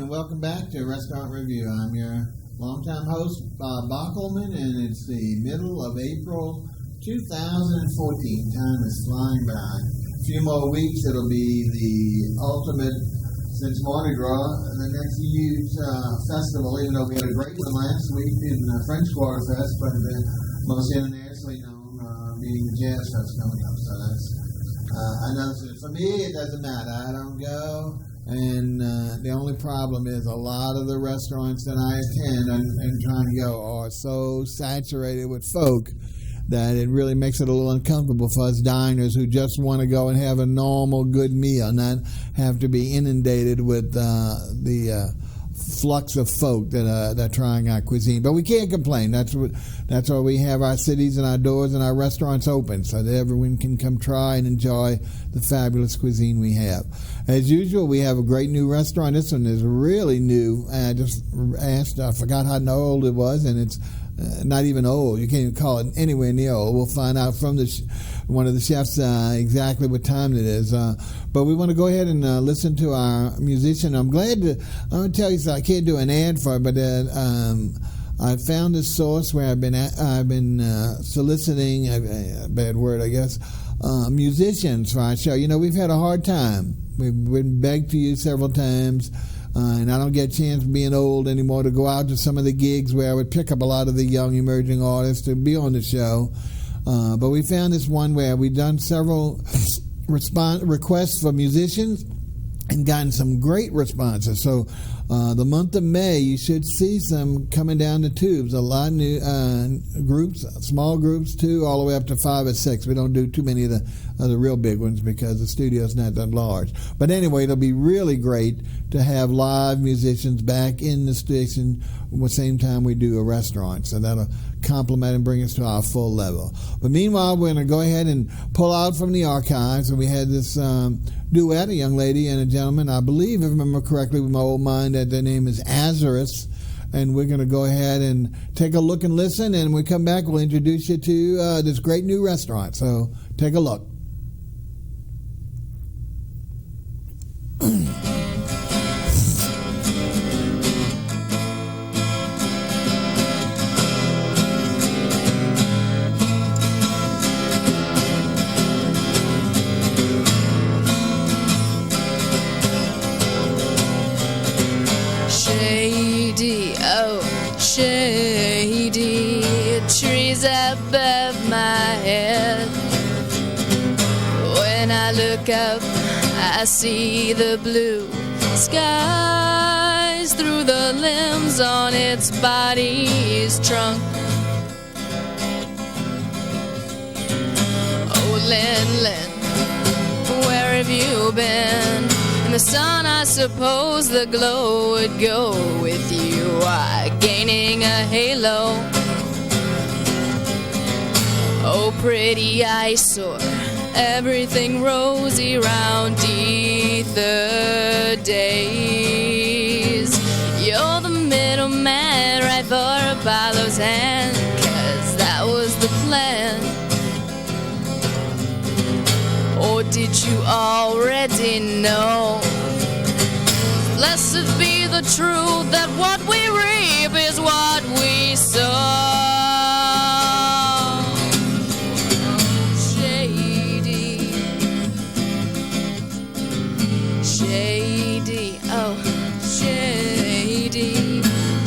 and welcome back to Restaurant Review. I'm your longtime host, Bob Bockelman, and it's the middle of April 2014. Time is flying by. A few more weeks, it'll be the ultimate, since Mardi Gras, the next huge festival, even though we had a great one last week in French Quarter Fest, but the most internationally known being the Jazz Fest coming up. So that's another thing. For me, it doesn't matter. I don't go. And the only problem is a lot of the restaurants that I attend and trying to go are so saturated with folk that it really makes it a little uncomfortable for us diners who just want to go and have a normal, good meal, not have to be inundated with the flux of folk that are trying our cuisine. But we can't complain. That's why we have our cities and our doors and our restaurants open, so that everyone can come try and enjoy the fabulous cuisine we have. As usual, we have a great new restaurant. This one is really new. I just asked, I forgot how old it was, and it's not even old. You can't even call it anywhere near old. We'll find out from one of the chefs exactly what time it is. But we want to go ahead and listen to our musician. I'm going to tell you something. I can't do an ad for it, but I found a source where I've been soliciting, a bad word, I guess, musicians for our show. You know, we've had a hard time. We've been begged to you several times. And I don't get a chance being old anymore to go out to some of the gigs where I would pick up a lot of the young emerging artists to be on the show. But we found this one where we've done several requests for musicians and gotten some great responses. So the month of May, you should see some coming down the tubes. A lot of new groups, small groups too, all the way up to 5 or 6. We don't do too many of the real big ones because the studio's not that large. But anyway, it'll be really great to have live musicians back in the station at the same time we do a restaurant. So that'll complement and bring us to our full level. But meanwhile, we're going to go ahead and pull out from the archives. And we had this duet, a young lady and a gentleman, I believe, if I remember correctly with my old mind, that their name is Azarus. And we're going to go ahead and take a look and listen. And when we come back, we'll introduce you to this great new restaurant. So take a look. Shady trees above my head. When I look up, I see the blue skies through the limbs on its body's trunk. Oh, Lin, where have you been? In the sun, I suppose the glow would go with you, gaining a halo. Oh, pretty eyesore, everything rosy round ether days. You're the middleman right for Apollo's hand, 'cause that was the plan. Or did you already know? Blessed be the truth that what we reap is what we sow. Shady, shady, oh, shady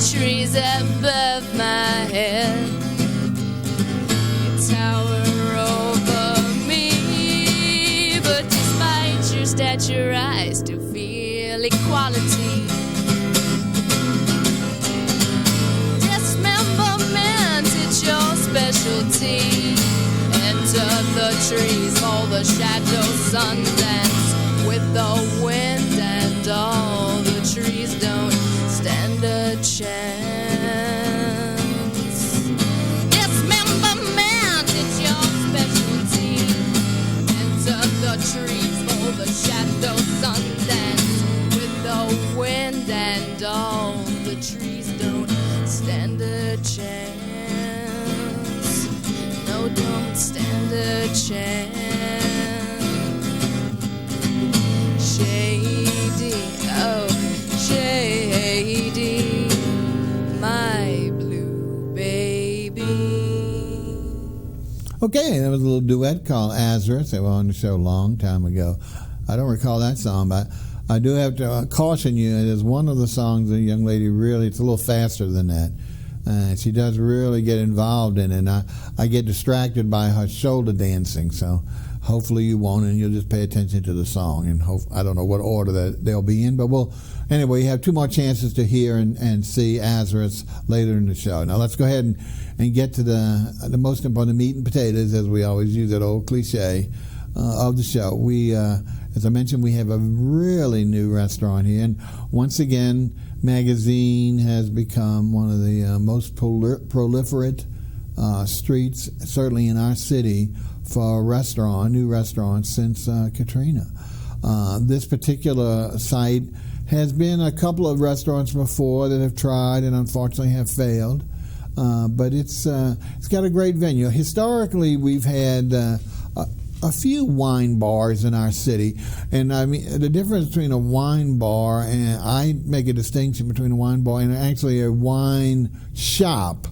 trees above my head. You tower over me, but despite your stature, I still feel equality. Dismemberment, it's your specialty. Enter the trees, all the shadows, sun dance with the wind, and all the trees don't stand a chance. Dismemberment, it's your specialty. Enter the trees, all the shadows, sun dance with the wind, and all the trees don't stand a chance. No, don't stand a chance. Shady, oh, shady. Okay, there was a little duet called Azareth. They were on the show a long time ago. I don't recall that song, but I do have to caution you. It is one of the songs the young lady really, it's a little faster than that. She does really get involved in it, and I get distracted by her shoulder dancing, so hopefully you won't, and you'll just pay attention to the song, and I don't know what order that they'll be in, but anyway, you have two more chances to hear and see Azareth later in the show. Now let's go ahead and get to the most important meat and potatoes, as we always use that old cliche of the show. We, as I mentioned, we have a really new restaurant here, and once again, Magazine has become one of the most proliferate streets, certainly in our city, for new restaurants since Katrina. This particular site has been a couple of restaurants before that have tried and unfortunately have failed, but it's got a great venue. Historically, we've had a few wine bars in our city, and I mean the difference between a wine bar, and I make a distinction between a wine bar and actually a wine shop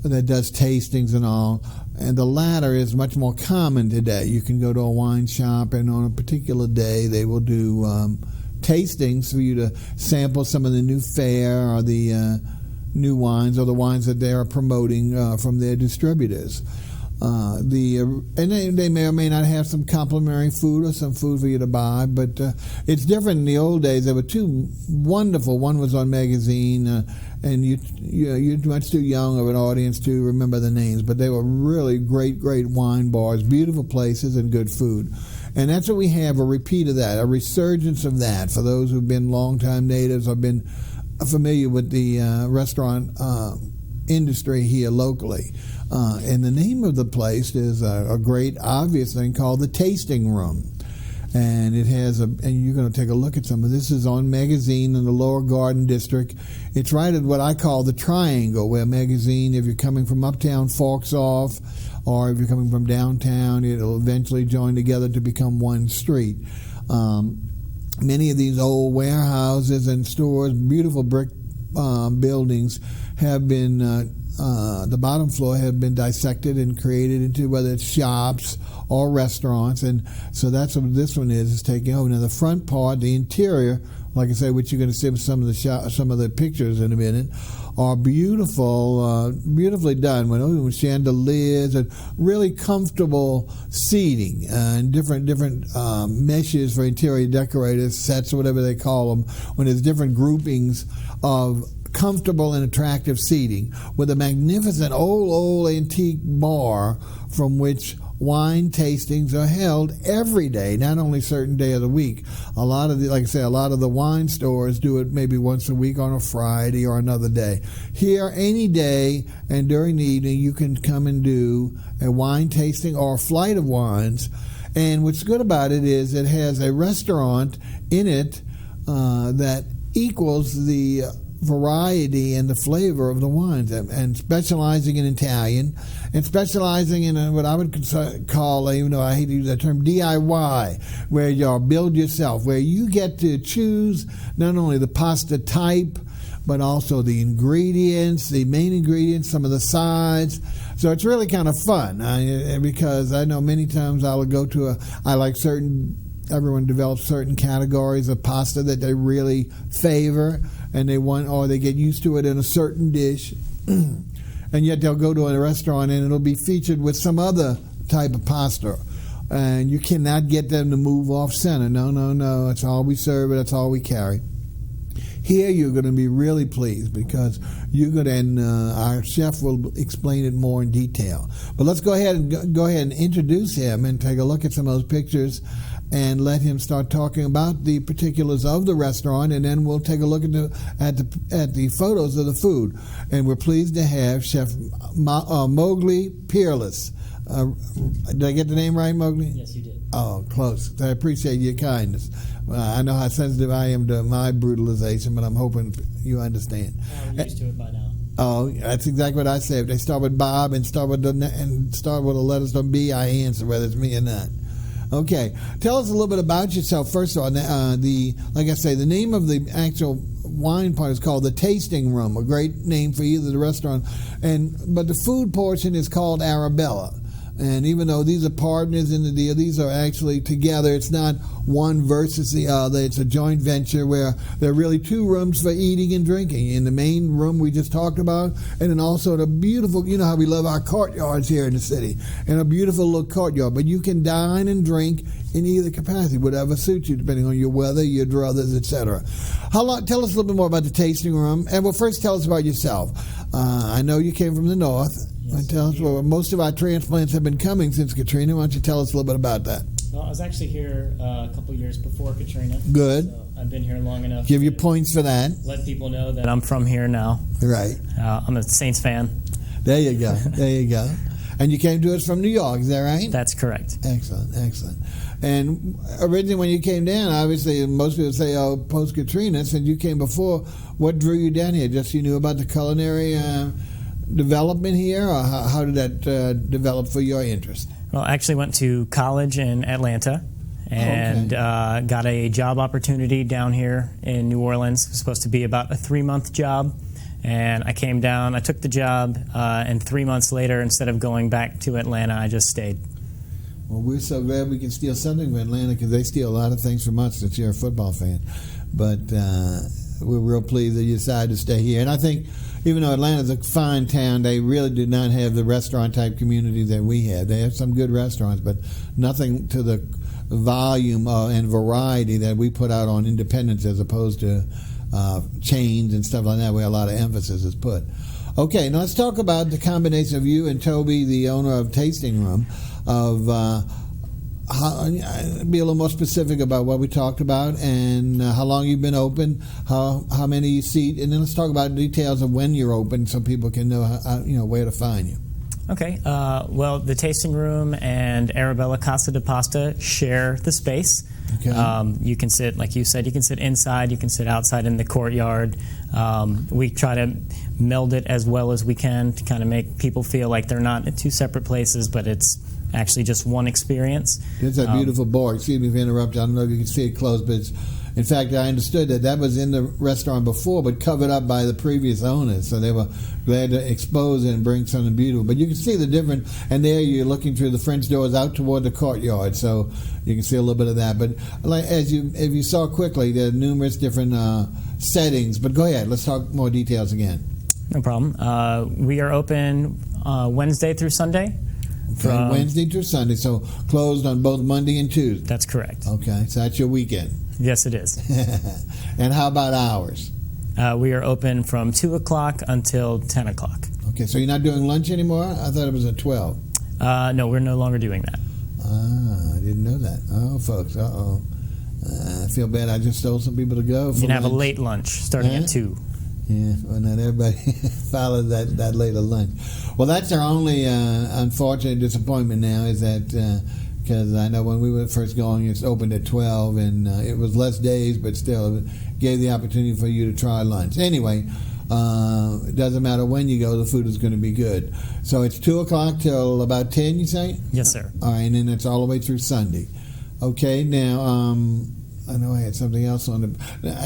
that does tastings and all, and the latter is much more common today. You can go to a wine shop, and on a particular day they will do tastings for you to sample some of the new fare or the new wines or the wines that they are promoting from their distributors. And they may or may not have some complimentary food or some food for you to buy, but it's different in the old days. There were two wonderful. One was on Magazine, and you're much too young of an audience to remember the names, but they were really great wine bars, beautiful places, and good food. And that's what we have, a repeat of that, a resurgence of that for those who've been longtime natives or been familiar with the restaurant industry here locally. And the name of the place is a great obvious thing called the Tasting Room. And it has and you're going to take a look at some of this. Is on Magazine in the Lower Garden District. It's right at what I call the triangle, where Magazine, if you're coming from uptown, forks off, or if you're coming from downtown, it'll eventually join together to become one street. Many of these old warehouses and stores, beautiful brick buildings, have been the bottom floor have been dissected and created into whether it's shops or restaurants, and so that's what this one is taking over. Now the front part, the interior, like I say, which you're going to see with some of the pictures in a minute, are beautiful, beautifully done with chandeliers and really comfortable seating and different meshes for interior decorators, sets or whatever they call them, when there's different groupings of comfortable and attractive seating with a magnificent old antique bar from which wine tastings are held every day, not only certain day of the week. A lot of the wine stores do it maybe once a week on a Friday or another day. Here, any day and during the evening, you can come and do a wine tasting or a flight of wines. And what's good about it is it has a restaurant in it that equals the variety and the flavor of the wines, and specializing in Italian and specializing in what I would call, even though I hate to use that term, DIY, where you build yourself, where you get to choose not only the pasta type but also the ingredients, the main ingredients, some of the sides. So it's really kind of fun because I know many times I would go to everyone develops certain categories of pasta that they really favor, and they get used to it in a certain dish, and yet they'll go to a restaurant and it'll be featured with some other type of pasta, and you cannot get them to move off center. No, that's all we serve, that's all we carry. Here you're going to be really pleased because our chef will explain it more in detail. But let's go ahead and introduce him and take a look at some of those pictures and let him start talking about the particulars of the restaurant, and then we'll take a look at the photos of the food. And we're pleased to have Chef MOWGLI PIERAS. Did I get the name right, MOWGLI? Yes, you did. Oh, close. I appreciate your kindness. I know how sensitive I am to my brutalization, but I'm hoping you understand. We're used to it by now. Oh, that's exactly what I say. If they start with Bob and start with a letter on B, I answer whether it's me or not. Okay, tell us a little bit about yourself. First of all, the name of the actual wine part is called the Tasting Room, a great name for either the restaurant, but the food portion is called Arabella. And even though these are partners in the deal, these are actually together. It's not one versus the other. It's a joint venture where there are really two rooms for eating and drinking. In the main room we just talked about, and then also the beautiful, you know how we love our courtyards here in the city, and a beautiful little courtyard. But you can dine and drink in either capacity, whatever suits you, depending on your weather, your druthers, etc. Tell us a little bit more about the tasting room. And well, first tell us about yourself. I know you came from the north. Yes, tell us, well, most of our transplants have been coming since Katrina. Why don't you tell us a little bit about that? Well, I was actually here a couple years before Katrina. Good. So I've been here long enough. Give you points for that. Let people know that I'm from here now. Right. I'm a Saints fan. There you go. There you go. And you came to us from New York, is that right? That's correct. Excellent, excellent. And originally when you came down, obviously most people say, oh, post-Katrina, since you came before, what drew you down here? Just you knew about the culinary development here, or how did that develop for your interest? Well, I actually went to college in Atlanta and got a job opportunity down here in New Orleans. It was supposed to be about a 3-month job. And I came down, I took the job, and 3 months later, instead of going back to Atlanta, I just stayed. Well, we're so glad we can steal something from Atlanta, because they steal a lot of things from us since you're a football fan. But we're real pleased that you decided to stay here. And I think, even though Atlanta's a fine town, they really do not have the restaurant-type community that we have. They have some good restaurants, but nothing to the volume and variety that we put out on independence as opposed to chains and stuff like that, where a lot of emphasis is put. Okay, now let's talk about the combination of you and Toby, the owner of Tasting Room, of be a little more specific about what we talked about and how long you've been open, how many you seat, and then let's talk about details of when you're open so people can know where to find you. Okay. Well, the Tasting Room and Arabella Casa de Pasta share the space. Okay. You can sit, like you said, you can sit inside, you can sit outside in the courtyard. We try to meld it as well as we can to kind of make people feel like they're not in two separate places, but it's actually just one experience. It's a beautiful board. Excuse me if I interrupt. I don't know if you can see it close, but it's, in fact, I understood that was in the restaurant before, but covered up by the previous owners. So they were glad to expose it and bring something beautiful. But you can see the different, and there you're looking through the French doors out toward the courtyard, so you can see a little bit of that. But like if you saw quickly, there are numerous different settings. But go ahead, let's talk more details again. No problem. We are open Wednesday through Sunday. From Wednesday through Sunday, so closed on both Monday and Tuesday. That's correct. Okay, so that's your weekend. Yes, it is. And how about hours? We are open from 2 o'clock until 10 o'clock. Okay, so you're not doing lunch anymore? I thought it was at 12. No, we're no longer doing that. I didn't know that. Oh, folks, uh-oh. I feel bad. I just told some people to go for You can have lunch. a late lunch starting at 2. Yeah, well, not everybody follows that later lunch. Well, that's our only unfortunate disappointment now, is that because I know when we were first going, it's opened at 12, and it was less days, but still it gave the opportunity for you to try lunch. Anyway, it doesn't matter when you go, the food is going to be good. So it's 2 o'clock till about 10, you say? Yes, sir. All right, and then it's all the way through Sunday. Okay, now, I know I had something else on the.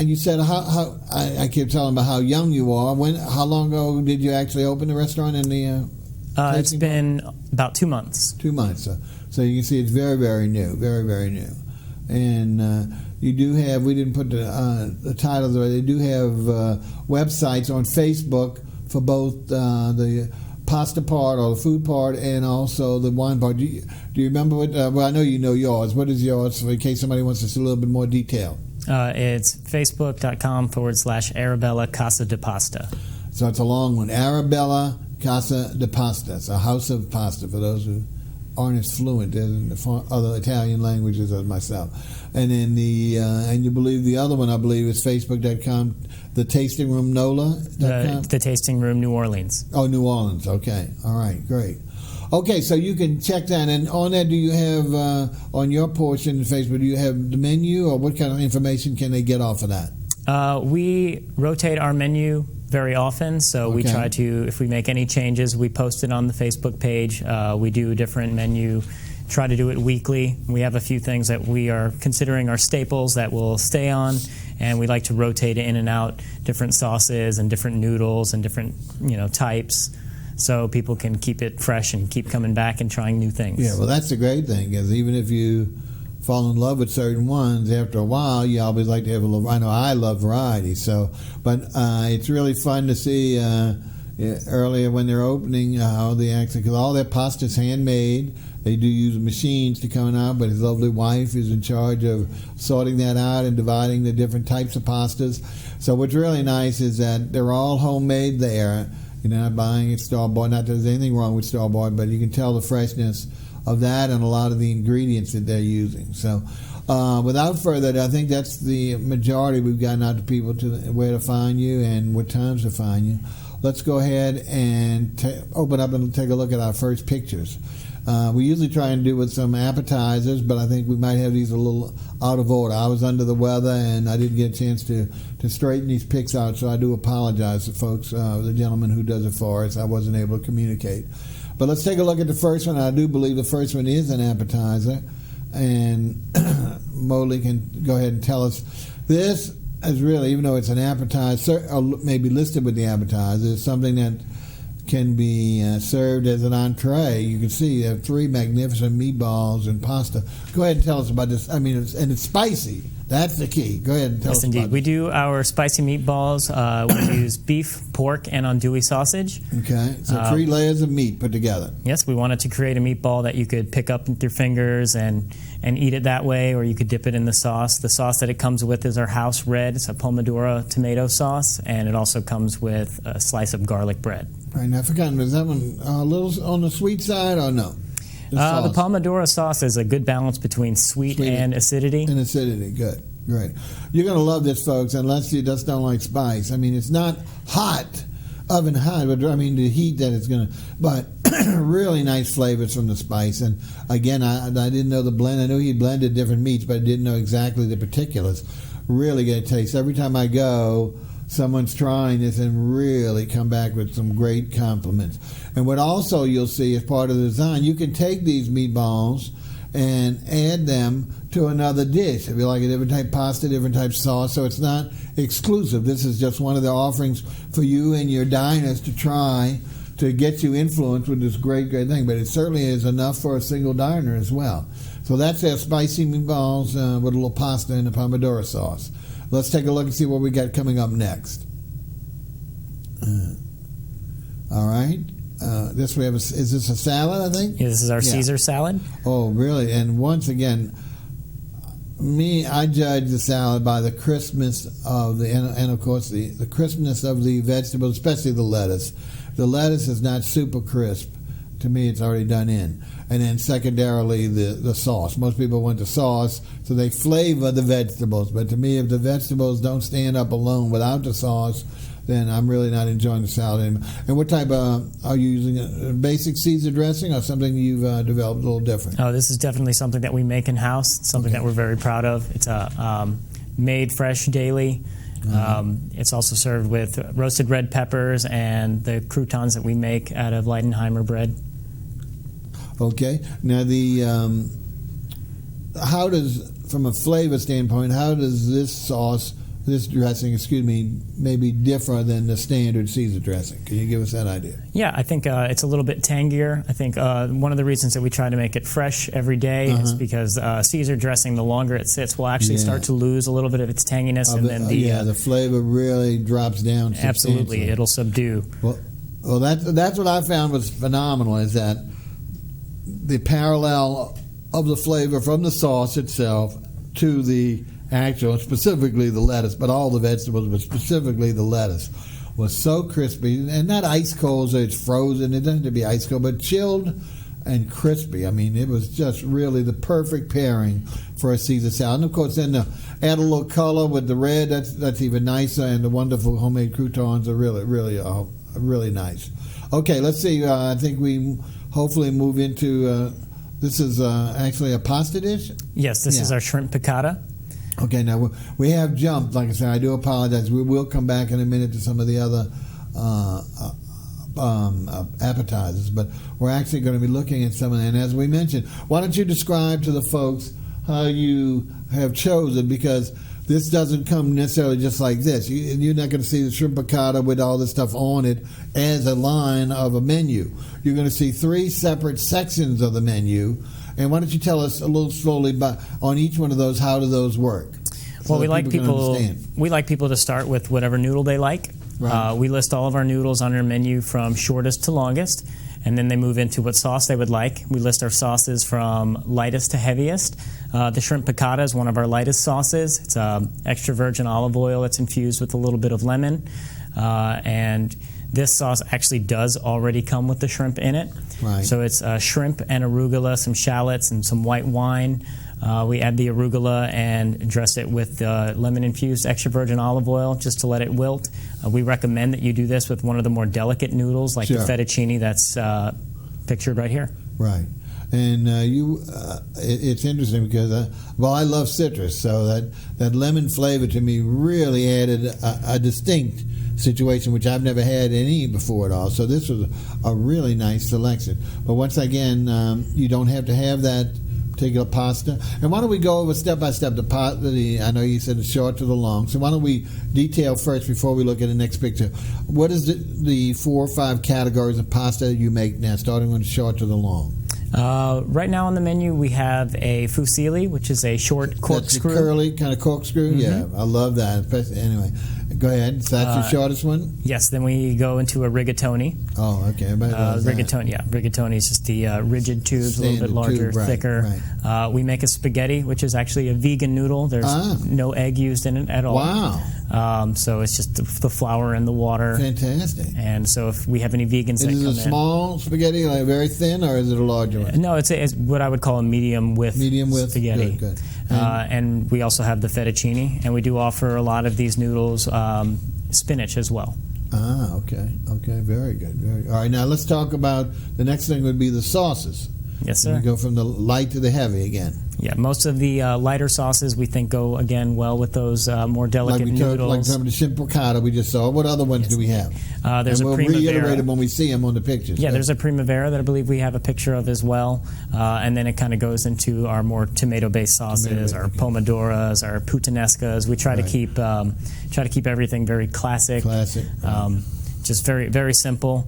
You said how I keep telling about how young you are. How long ago did you actually open the restaurant in the? It's been about 2 months. 2 months. So you can see it's very, very new, very, very new. And you do have. We didn't put the titles, but they do have websites on Facebook for both the pasta part or the food part and also the wine part. Do you remember what? Well, I know you know yours. What is yours, in case somebody wants to see a little bit more detail? It's facebook.com/Arabella Casa de Pasta. So it's a long one. Arabella Casa de Pasta. It's a house of pasta for those who aren't as fluent in the other Italian languages as myself. And then and you believe the other one, I believe, is facebook.com, the Tasting Room NOLA. The Tasting Room New Orleans. Oh, New Orleans. Okay. All right. Great. Okay, so you can check that. And on that, do you have, on your portion of Facebook, do you have the menu, or what kind of information can they get off of that? We rotate our menu very often, so we try to, if we make any changes, we post it on the Facebook page. We do a different menu, try to do it weekly. We have a few things that we are considering our staples that will stay on, and we like to rotate in and out different sauces and different noodles and different types. so people can keep it fresh and keep coming back and trying new things. Yeah, well, that's the great thing, because even if you fall in love with certain ones, after a while, you always like to have a little. I know I love variety, but it's really fun to see earlier when they're opening how they actually, because all their pasta's handmade. They do use machines to come out, but his lovely wife is in charge of sorting that out and dividing the different types of pastas. So what's really nice is that they're all homemade there. You're not buying it store-bought. Not that there's anything wrong with store-bought, but you can tell the freshness of that and a lot of the ingredients that they're using. So without further ado, I think that's the majority we've gotten out to people to where to find you and what times to find you. Let's go ahead and open up and take a look at our first pictures. We usually try and do with some appetizers, but I think we might have these a little out of order. I was under the weather and I didn't get a chance to straighten these pics out, so I do apologize to folks, the gentleman who does it for us. I wasn't able to communicate. But let's take a look at the first one. I do believe the first one is an appetizer, and MOWGLI can go ahead and tell us. This is really, even though it's an appetizer, or maybe listed with the appetizer, it's something that can be served as an entree. You can see you have 3 magnificent meatballs and pasta. Go ahead and tell us about this. I mean, it's spicy. That's the key. Go ahead and tell us Yes, indeed. about We this. do our spicy meatballs. We use beef, pork, and andouille sausage. Okay, so 3 layers of meat put together. Yes, we wanted to create a meatball that you could pick up with your fingers and eat it that way, or you could dip it in the sauce. The sauce that it comes with is our house red. It's a pomodoro tomato sauce, and it also comes with a slice of garlic bread. Right, now I forgot, is that one a little on the sweet side or no? The pomodoro sauce is a good balance between sweet and acidity. And acidity, good, great. You're going to love this, folks, unless you just don't like spice. I mean, it's not hot, oven hot, but I mean the heat that it's going to, but really nice flavors from the spice. And again, I didn't know the blend. I knew he blended different meats, but I didn't know exactly the particulars. Really good taste. Every time I go, someone's trying this and really come back with some great compliments. And what also you'll see as part of the design, you can take these meatballs and add them to another dish. If you like a different type pasta, different type sauce, so it's not exclusive. This is just one of the offerings for you and your diners to try to get you influenced with this great thing. But it certainly is enough for a single diner as well. So that's their spicy meatballs with a little pasta and a pomodoro sauce. Let's take a look and see what we got coming up next. All right. This we have. Is this a salad? I think. Yeah, this is our Caesar salad. Oh, really? And once again, I judge the salad by the crispness of and of course the crispness of the vegetables, especially the lettuce. The lettuce is not super crisp. To me, it's already done in. And then secondarily, the sauce. Most people want the sauce, so they flavor the vegetables. But to me, if the vegetables don't stand up alone without the sauce, then I'm really not enjoying the salad anymore. And what type are you using? A basic Caesar dressing or something you've developed a little different? Oh, this is definitely something that we make in-house. It's something that we're very proud of. It's made fresh daily. It's also served with roasted red peppers and the croutons that we make out of Leidenheimer bread. Okay. Now, how does, from a flavor standpoint, how does this dressing, maybe differ than the standard Caesar dressing? Can you give us that idea? Yeah, I think it's a little bit tangier. I think one of the reasons that we try to make it fresh every day is because Caesar dressing, the longer it sits, will actually start to lose a little bit of its tanginess, and then the flavor really drops down. Absolutely, it'll subdue. Well, that's what I found was phenomenal. Is that the parallel of the flavor from the sauce itself to the actual, specifically the lettuce, but all the vegetables, but specifically the lettuce, was so crispy, and not ice cold, so it's frozen. It doesn't have to be ice cold, but chilled and crispy. I mean, it was just really the perfect pairing for a Caesar salad. And of course, then add a little color with the red. That's even nicer, and the wonderful homemade croutons are really nice. Okay, let's see. I think we hopefully move into. This is actually a pasta dish. Yes, this is our shrimp piccata. Okay, now we have jumped. Like I said, I do apologize. We will come back in a minute to some of the other appetizers, but we're actually going to be looking at some of them. And as we mentioned, why don't you describe to the folks how you have chosen? Because this doesn't come necessarily just like this. You're not going to see the shrimp piccata with all this stuff on it as a line of a menu. You're going to see 3 separate sections of the menu. And why don't you tell us a little slowly on each one of those, how do those work? Well, we like people to start with whatever noodle they like. Right. We list all of our noodles on our menu from shortest to longest, and then they move into what sauce they would like. We list our sauces from lightest to heaviest. The shrimp piccata is one of our lightest sauces. It's extra virgin olive oil that's infused with a little bit of lemon, and this sauce actually does already come with the shrimp in it. Right. So it's shrimp and arugula, some shallots, and some white wine. We add the arugula and dress it with lemon-infused extra virgin olive oil just to let it wilt. We recommend that you do this with one of the more delicate noodles like the fettuccine that's pictured right here. Right. And it's interesting because, I love citrus, so that lemon flavor to me really added a distinct situation, which I've never had any before at all. So this was a really nice selection. But once again, you don't have to have that particular pasta. And why don't we go over step by step I know you said the short to the long. So why don't we detail first before we look at the next picture? What is the 4 or 5 categories of pasta you make now, starting with the short to the long? Right now on the menu we have a fusilli, which is a short corkscrew. That's a curly kind of corkscrew? Mm-hmm. Yeah, I love that. Anyway, go ahead. So that's your shortest one? Yes, then we go into a rigatoni. Oh, okay. Rigatoni is just the rigid tubes, a little bit larger, thicker. Right. We make a spaghetti, which is actually a vegan noodle. There's no egg used in it at all. Wow. So it's just the flour and the water. Fantastic. And so if we have any vegans that come in. Is it a small spaghetti, like very thin, or is it a larger one? No, it's what I would call a medium width spaghetti. Good. And we also have the fettuccine, and we do offer a lot of these noodles spinach as well. Okay, very good. All right, now let's talk about the next thing would be the sauces. Yes, sir. We go from the light to the heavy again. Yeah, most of the lighter sauces we think go again well with those more delicate noodles. Like some of the shrimp piccata we just saw. What other ones do we have? There's and a we'll primavera. Reiterate them when we see them on the pictures. Yeah, there's a primavera that I believe we have a picture of as well, and then it kind of goes into our more tomato-based sauces, our pomodoras, our puttanescas. We try to keep everything very classic. Just very very simple.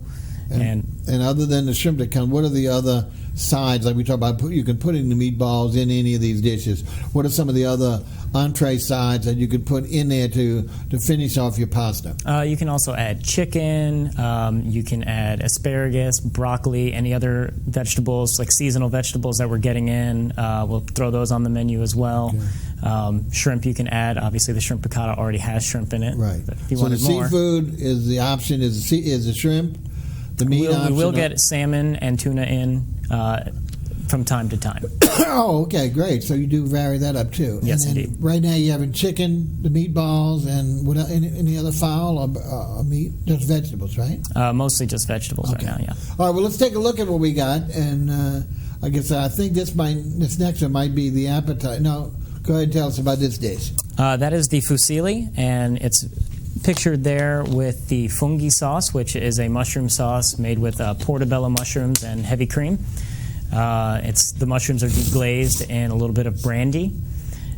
And other than the shrimp that come, what are the other sides? Like we talked about, you can put in the meatballs in any of these dishes. What are some of the other entree sides that you could put in there to finish off your pasta? You can also add chicken. You can add asparagus, broccoli, any other vegetables, like seasonal vegetables that we're getting in. We'll throw those on the menu as well. Okay. Shrimp you can add. Obviously, the shrimp piccata already has shrimp in it. Right. But if you so wanted the more, seafood is the option. Is the shrimp? The meat we will get salmon and tuna in from time to time. Oh, okay, great. So you do vary that up too. Yes, and indeed. Right now you're having chicken, the meatballs, and what? Any other fowl or meat? Just vegetables, right? Mostly just vegetables right now. Yeah. All right. Well, let's take a look at what we got, and I think this next one might be the appetite. No, go ahead and tell us about this dish. That is the fusilli, and it's pictured there with the fungi sauce, which is a mushroom sauce made with portobello mushrooms and heavy cream. The mushrooms are deglazed in a little bit of brandy,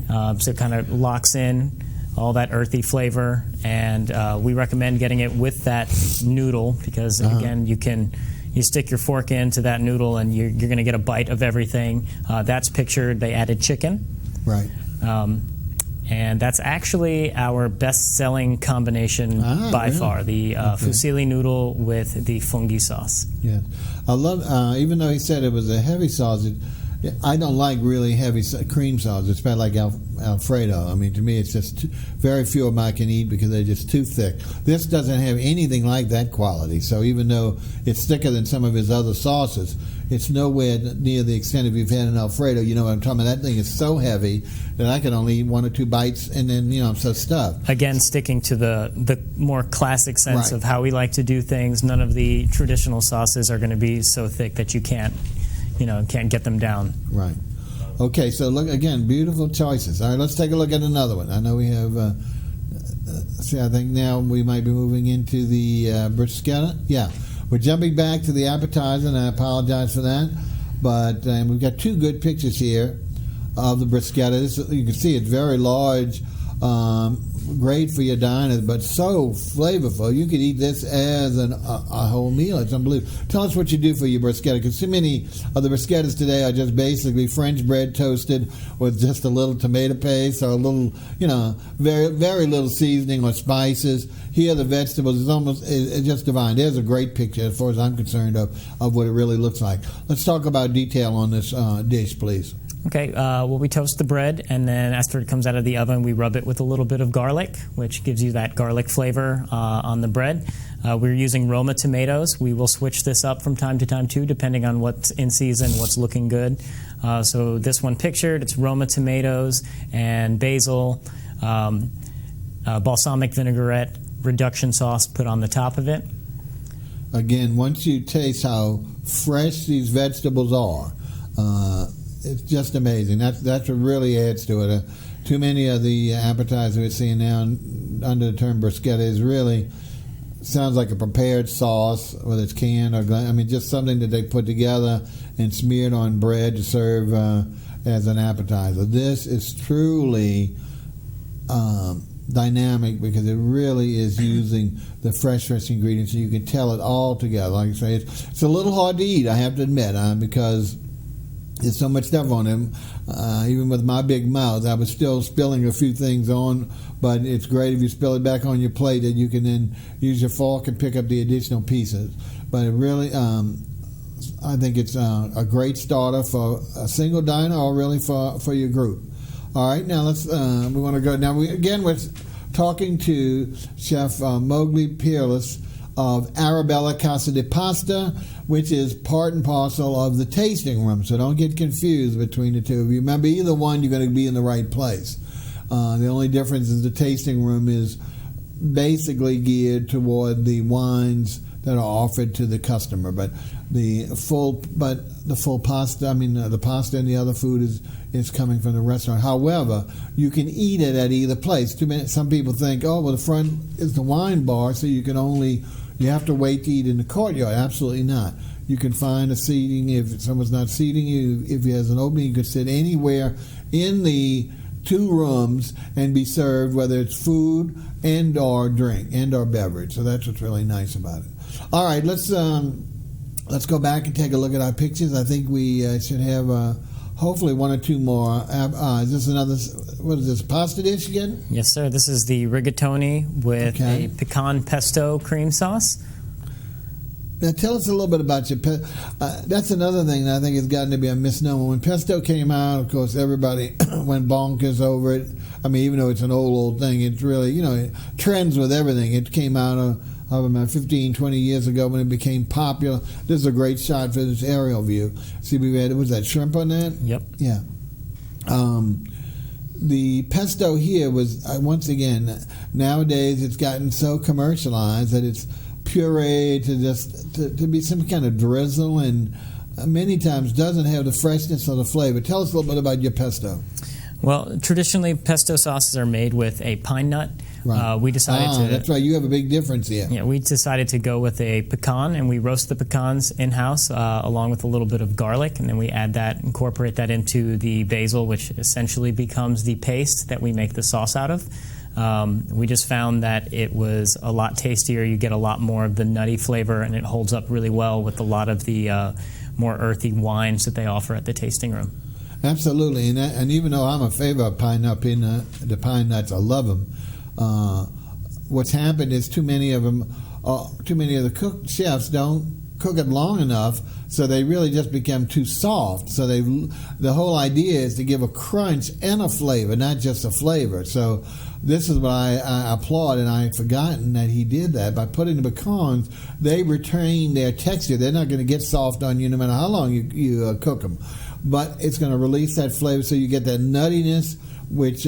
so it kind of locks in all that earthy flavor. And we recommend getting it with that noodle because again, you stick your fork into that noodle and you're going to get a bite of everything. That's pictured. They added chicken. Right. And that's actually our best-selling combination by far, the fusilli noodle with the fungi sauce. Yeah. I love, even though he said it was a heavy sauce, I don't like really heavy cream sauce. It's about like Alfredo. I mean, to me, it's just very few of them I can eat because they're just too thick. This doesn't have anything like that quality. So even though it's thicker than some of his other sauces, it's nowhere near the extent if you've had an Alfredo. You know what I'm talking about? That thing is so heavy that I can only eat 1 or 2 bites, and then I'm so stuffed. Again, sticking to the more classic sense of how we like to do things. None of the traditional sauces are going to be so thick that you can't get them down. Right. Okay, so look, again, beautiful choices. All right, let's take a look at another one. I know we have, I think now we might be moving into the bruschetta. Yeah, we're jumping back to the appetizer, and I apologize for that. But we've got 2 good pictures here of the bruschetta. You can see it's very large Great for your diners, but so flavorful. You could eat this as a whole meal. It's unbelievable. Tell us what you do for your bruschetta, because so many of the bruschettas today are just basically French bread toasted with just a little tomato paste or a little, very, very little seasoning or spices. Here, the vegetables it's just divine. There's a great picture, as far as I'm concerned, of what it really looks like. Let's talk about detail on this dish, please. Okay, well, we toast the bread, and then after it comes out of the oven, we rub it with a little bit of garlic, which gives you that garlic flavor on the bread. We're using Roma tomatoes. We will switch this up from time to time, too, depending on what's in season, what's looking good. So this one pictured, it's Roma tomatoes and basil, balsamic vinaigrette, reduction sauce put on the top of it. Again, once you taste how fresh these vegetables are, it's just amazing. That's what really adds to it. Too many of the appetizers we're seeing now under the term bruschetta is really sounds like a prepared sauce, whether it's canned or just something that they put together and smeared on bread to serve as an appetizer. This is truly dynamic because it really is using the fresh ingredients, so you can tell it all together. Like I say, it's a little hard to eat, I have to admit, because there's so much stuff on them. Even with my big mouth, I was still spilling a few things on, but it's great if you spill it back on your plate that you can then use your fork and pick up the additional pieces. But it really, I think it's a great starter for a single diner or really for your group. All right, now we want to go. Now, we're talking to Chef MOWGLI PIERAS of Arabella Casa de Pasta, which is part and parcel of the tasting room. So don't get confused between the two of you. Remember, either one, you're going to be in the right place. The only difference is the tasting room is basically geared toward the wines that are offered to the customer. But the full pasta, the pasta and the other food is coming from the restaurant. However, you can eat it at either place. Some people think, the front is the wine bar, so you have to wait to eat in the courtyard. Absolutely not. You can find a seating. If someone's not seating you, if he has an opening, you can sit anywhere in the two rooms and be served, whether it's food and or drink and or beverage. So that's what's really nice about it. All right, let's go back and take a look at our pictures. I think we should have hopefully one or two more. Is this another? What is this, pasta dish again? Yes, sir. This is the rigatoni with a pecan pesto cream sauce. Now, tell us a little bit about your that's another thing that I think has gotten to be a misnomer. When pesto came out, of course, everybody went bonkers over it. Even though it's an old thing, it's really, it trends with everything. It came out of about 15, 20 years ago when it became popular. This is a great shot for this aerial view. See, was that shrimp on that? Yep. Yeah. The pesto here was, once again, nowadays it's gotten so commercialized that it's pureed to be some kind of drizzle, and many times doesn't have the freshness or the flavor. Tell us a little bit about your pesto. Well, traditionally, pesto sauces are made with a pine nut. Right. We decided to... That's right. You have a big difference here. Yeah, we decided to go with a pecan, and we roast the pecans in-house along with a little bit of garlic, and then we incorporate that into the basil, which essentially becomes the paste that we make the sauce out of. We just found that it was a lot tastier. You get a lot more of the nutty flavor, and it holds up really well with a lot of the more earthy wines that they offer at the tasting room. Absolutely, and even though I'm a favor of pine nut the pine nuts, I love them. What's happened is too many of the chefs don't cook it long enough, so they really just become too soft. So the whole idea is to give a crunch and a flavor, not just a flavor. So this is what I applaud, and I had forgotten that he did that. By putting the pecans, they retain their texture. They're not going to get soft on you no matter how long you cook them. But it's going to release that flavor, so you get that nuttiness, which,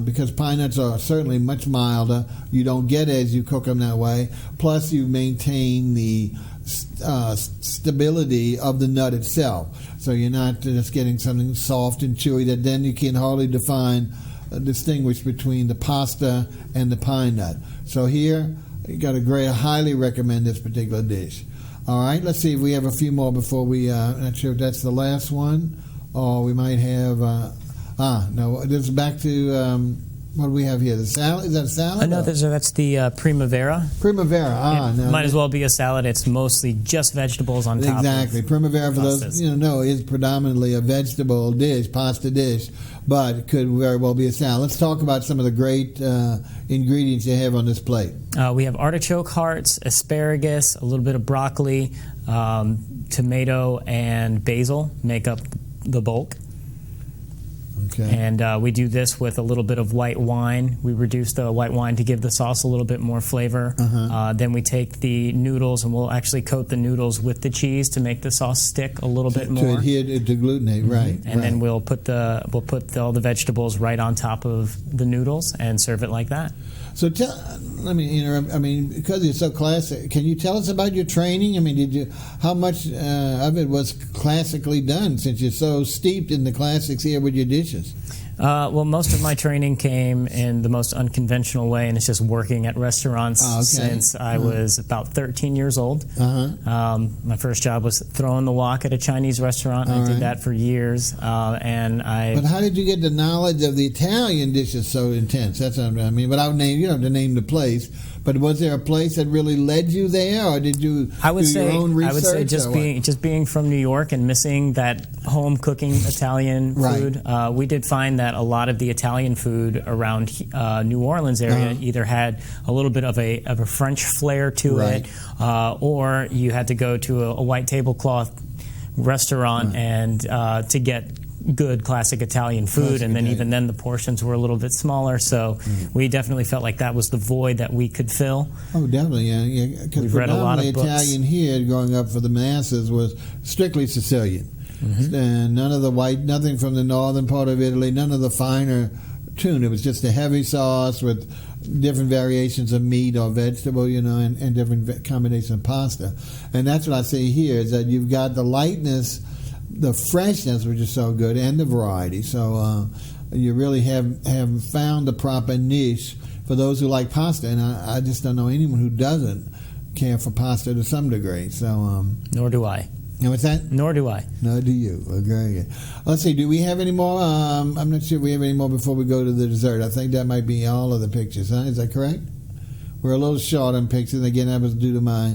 because pine nuts are certainly much milder, you don't get as you cook them that way. Plus, you maintain the stability of the nut itself. So you're not just getting something soft and chewy that then you can hardly distinguish between the pasta and the pine nut. So here, you got I highly recommend this particular dish. All right, let's see if we have a few more before we, not sure if that's the last one, or we might have, no, this is back to What do we have here? The salad? Is that a salad? No, that's the Primavera. Primavera. It might as well be a salad. It's mostly just vegetables on top. Exactly. Primavera, for those is predominantly a vegetable dish, pasta dish, but it could very well be a salad. Let's talk about some of the great ingredients you have on this plate. We have artichoke hearts, asparagus, a little bit of broccoli, tomato, and basil make up the bulk. Okay. And we do this with a little bit of white wine. We reduce the white wine to give the sauce a little bit more flavor. Then we take the noodles and we'll actually coat the noodles with the cheese to make the sauce stick a little bit more. To adhere to glutenate, right. And then we'll put all the vegetables right on top of the noodles and serve it like that. So let me interrupt. I mean, because you're so classic, can you tell us about your training? I mean, how much of it was classically done, since you're so steeped in the classics here with your dishes? Well, most of my training came in the most unconventional way, and it's just working at restaurants since I was about 13 years old. My first job was throwing the wok at a Chinese restaurant, and I did that for years. But how did you get the knowledge of the Italian dishes so intense? That's what I mean. Without name, you don't have to name the place. But was there a place that really led you there, or did you do your own research? I would say just being from New York and missing that home cooking Italian food. We did find that a lot of the Italian food around New Orleans area either had a little bit of a French flair to it, or you had to go to a white tablecloth restaurant and to get good classic Italian food, and then even then the portions were a little bit smaller, so we definitely felt like that was the void that we could fill. Oh, definitely, yeah. Because read a lot of Italian here growing up for the masses was strictly Sicilian. And none of the nothing from the northern part of Italy, none of the finer tune. It was just a heavy sauce with different variations of meat or vegetable, and different combinations of pasta. And that's what I see here, is that you've got the lightness, the freshness, which is so good, and the variety. So you really have found the proper niche for those who like pasta, and I just don't know anyone who doesn't care for pasta to some degree. So nor do I. And what's that? Nor do I. Nor do you. Well, very good. Let's see. Do we have any more? I'm not sure if we have any more before we go to the dessert. I think that might be all of the pictures. Huh? Is that correct? We're a little short on pictures. Again, that was due to my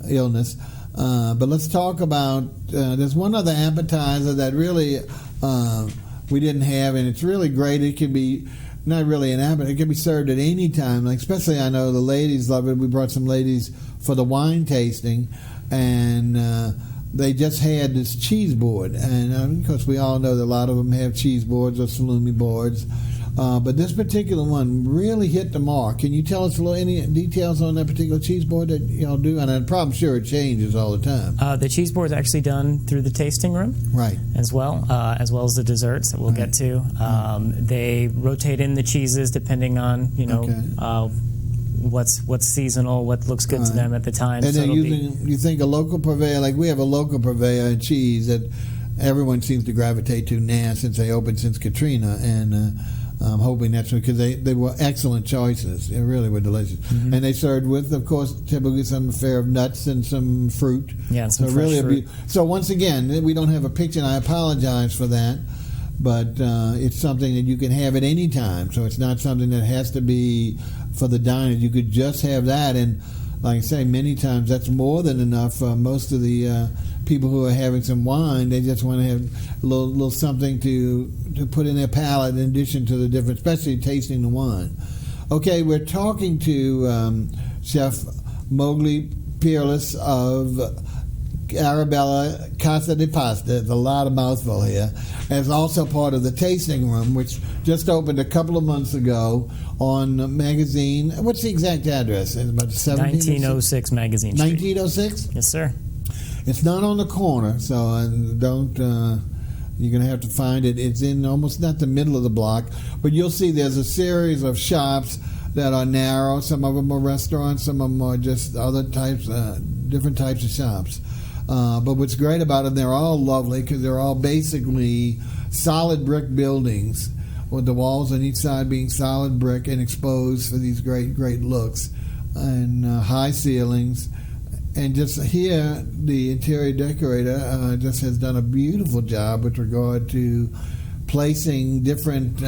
illness. But let's talk about, there's one other appetizer that really we didn't have, and it's really great. It can be not really an appetizer. It can be served at any time. Like, especially, I know the ladies love it. We brought some ladies for the wine tasting, and they just had this cheese board. And of course, we all know that a lot of them have cheese boards or salumi boards. But this particular one really hit the mark. Can you tell us any details on that particular cheese board that y'all do? And I'm probably sure it changes all the time. The cheese board is actually done through the tasting room, as well as the desserts that we'll get to. They rotate in the cheeses depending on what's seasonal, what looks good to them at the time. And then you think a local purveyor, like we have a local purveyor in cheese that everyone seems to gravitate to now since they opened since Katrina, and I'm hoping that's because they were excellent choices. They really were delicious. And they served with, of course, typically some affair of nuts and some fruit. Yeah, and some fresh fruit. So once again, we don't have a picture, and I apologize for that, but it's something that you can have at any time. So it's not something that has to be for the diners. You could just have that, and like I say, many times that's more than enough for most of the people who are having some wine. They just want to have a little something to put in their palate in addition to the different, especially tasting the wine. Okay, we're talking to Chef MOWGLI PIERAS of Arabella Casa de Pasta. There's a lot of mouthful here. As also part of the tasting room, which just opened a couple of months ago on Magazine. What's the exact address? It's about 1906 Magazine Street. 1906? Yes, sir. It's not on the corner, so don't. You're going to have to find it. It's in almost not the middle of the block, but you'll see there's a series of shops that are narrow. Some of them are restaurants. Some of them are just other types, different types of shops. But what's great about them, they're all lovely because they're all basically solid brick buildings, with the walls on each side being solid brick and exposed for these great looks, and high ceilings. And just here, the interior decorator just has done a beautiful job with regard to placing different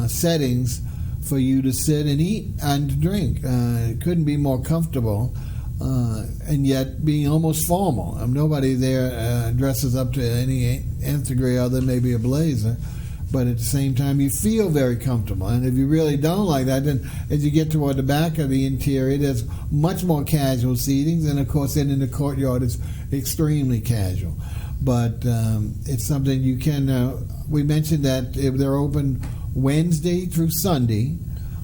settings for you to sit and eat and drink. It couldn't be more comfortable, and yet being almost formal. Nobody there dresses up to any nth degree other than maybe a blazer. But at the same time, you feel very comfortable. And if you really don't like that, then as you get toward the back of the interior, there's much more casual seatings. And, of course, then in the courtyard, it's extremely casual. But it's something you can... we mentioned that they're open Wednesday through Sunday.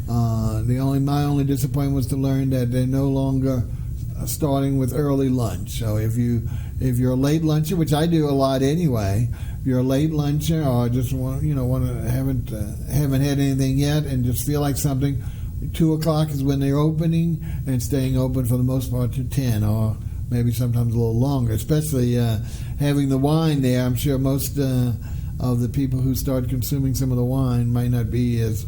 My only disappointment was to learn that they're no longer starting with early lunch. So if you're a late luncher, which I do a lot anyway... If you're a late luncher or just haven't had anything yet and just feel like something, 2 o'clock is when they're opening and staying open for the most part to 10 or maybe sometimes a little longer. Especially having the wine there, I'm sure most of the people who start consuming some of the wine might not be as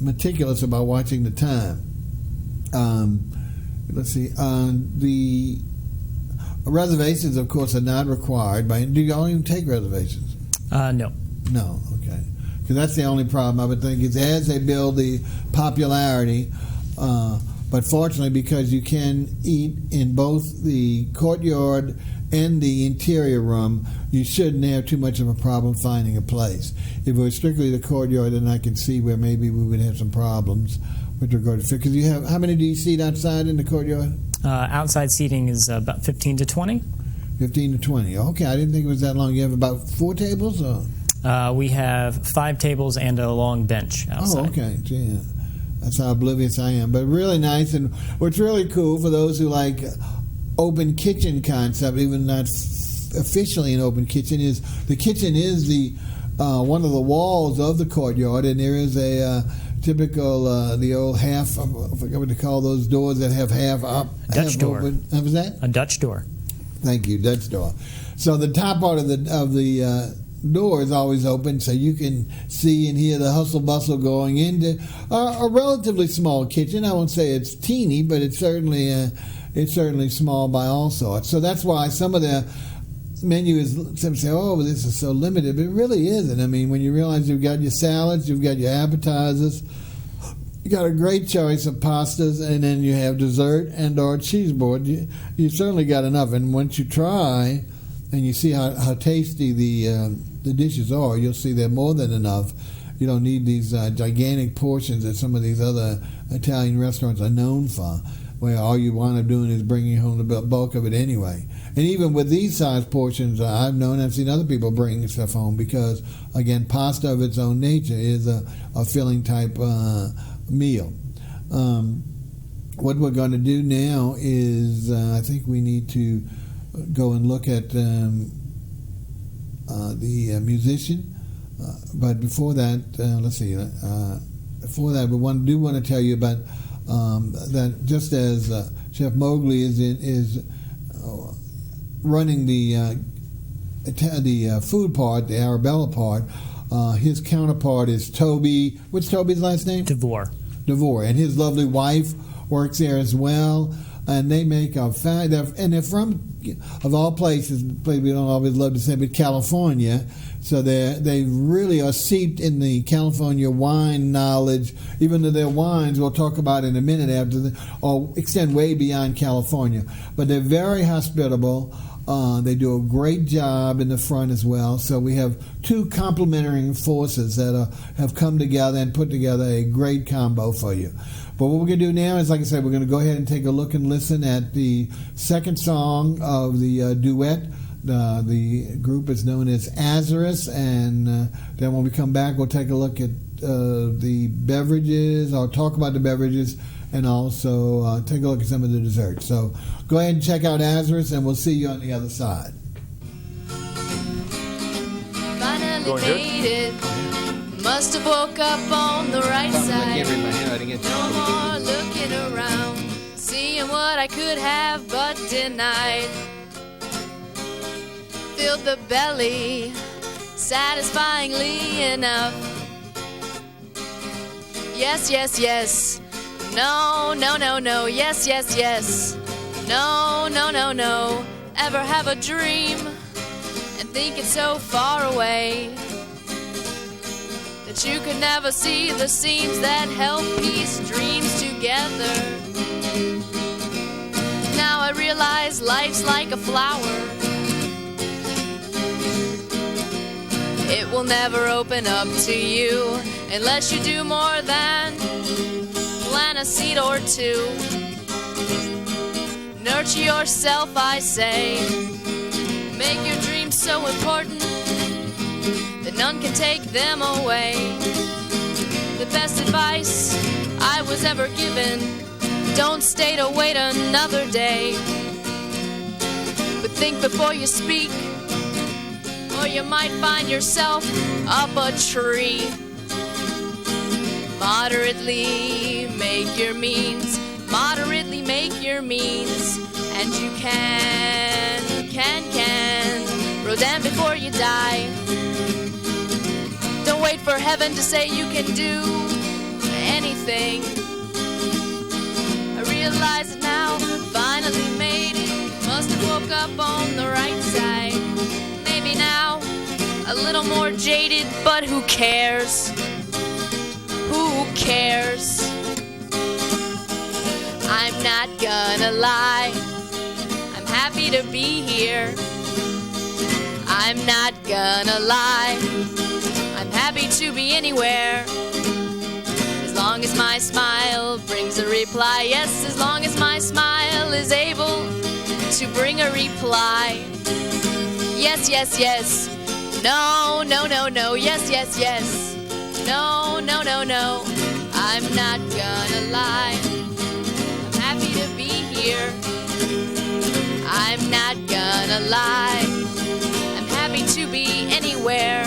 meticulous about watching the time. Let's see. The reservations, of course, are not required. Do y'all even take reservations? No. No, okay. Because that's the only problem, I would think, is as they build the popularity, but fortunately, because you can eat in both the courtyard and the interior room, you shouldn't have too much of a problem finding a place. If it was strictly the courtyard, then I could see where maybe we would have some problems with regard to... Because you have... How many do you seat outside in the courtyard? Outside seating is about 15 to 20. 15 to 20. Okay, I didn't think it was that long. You have about 4 tables? Or? We have 5 tables and a long bench outside. Oh, okay. Gee, that's how oblivious I am. But really nice. And what's really cool for those who like open kitchen concept, even not officially an open kitchen, is the kitchen is the one of the walls of the courtyard, and there is a... typical, the old half, I forget what to call those doors that have half up. Dutch half door. Open. What was that? A Dutch door. Thank you, Dutch door. So the top part of the door is always open, so you can see and hear the hustle bustle going into a relatively small kitchen. I won't say it's teeny, but it's certainly small by all sorts. So that's why some of the menu is, some say, oh, this is so limited, but it really isn't. I mean, when you realize you've got your salads, you've got your appetizers, you got a great choice of pastas, and then you have dessert and or cheese board, you certainly got enough. And once you try and you see how tasty the dishes are, you'll see they're more than enough. You don't need these gigantic portions that some of these other Italian restaurants are known for, where all you wind up doing is bringing home the bulk of it anyway. And even with these size portions, I've seen other people bring stuff home because, again, pasta of its own nature is a filling type meal. What we're going to do now is I think we need to go and look at the musician. But before that, let's see. Before that, we do want to tell you about that just as Chef MOWGLI is running the food part, the Arabella part, his counterpart is Toby. What's Toby's last name? DeVore. And his lovely wife works there as well. And they make a and they're from, of all places we don't always love to say, but California. So they really are steeped in the California wine knowledge, even though their wines we'll talk about in a minute or extend way beyond California. But they're very hospitable. They do a great job in the front as well. So we have 2 complementary forces that have come together and put together a great combo for you. But what we're going to do now is, like I said, we're going to go ahead and take a look and listen at the second song of the duet. The group is known as Azarus, and then when we come back, we'll take a look at the beverages. I'll talk about the beverages and also take a look at some of the desserts. So go ahead and check out Azarus, and we'll see you on the other side. Finally made it. Must have woke up on the right side. No more looking around, seeing what I could have but denied. Filled the belly satisfyingly enough. Yes, yes, yes. No, no, no, no. Yes, yes, yes. No, no, no, no. Ever have a dream and think it's so far away that but you could never see the seams that held peace dreams together. Now I realize life's like a flower. It will never open up to you unless you do more than plant a seed or two. Nurture yourself, I say. Make your dreams so important that none can take them away. The best advice I was ever given: don't stay to wait another day, but think before you speak, or you might find yourself up a tree. Moderately make your means, moderately make your means, and you can grow them before you die. Don't wait for heaven to say you can do anything. I realize it now, finally made it. Must have woke up on the right side. Maybe now, a little more jaded, but who cares? Who cares? I'm not gonna lie, I'm happy to be here. I'm not gonna lie, I'm happy to be anywhere. As long as my smile brings a reply. Yes, as long as my smile is able to bring a reply. Yes, yes, yes. No, no, no, no. Yes, yes, yes. No, no, no, no. I'm not gonna lie, I'm happy to be here. I'm not gonna lie, I'm happy to be anywhere.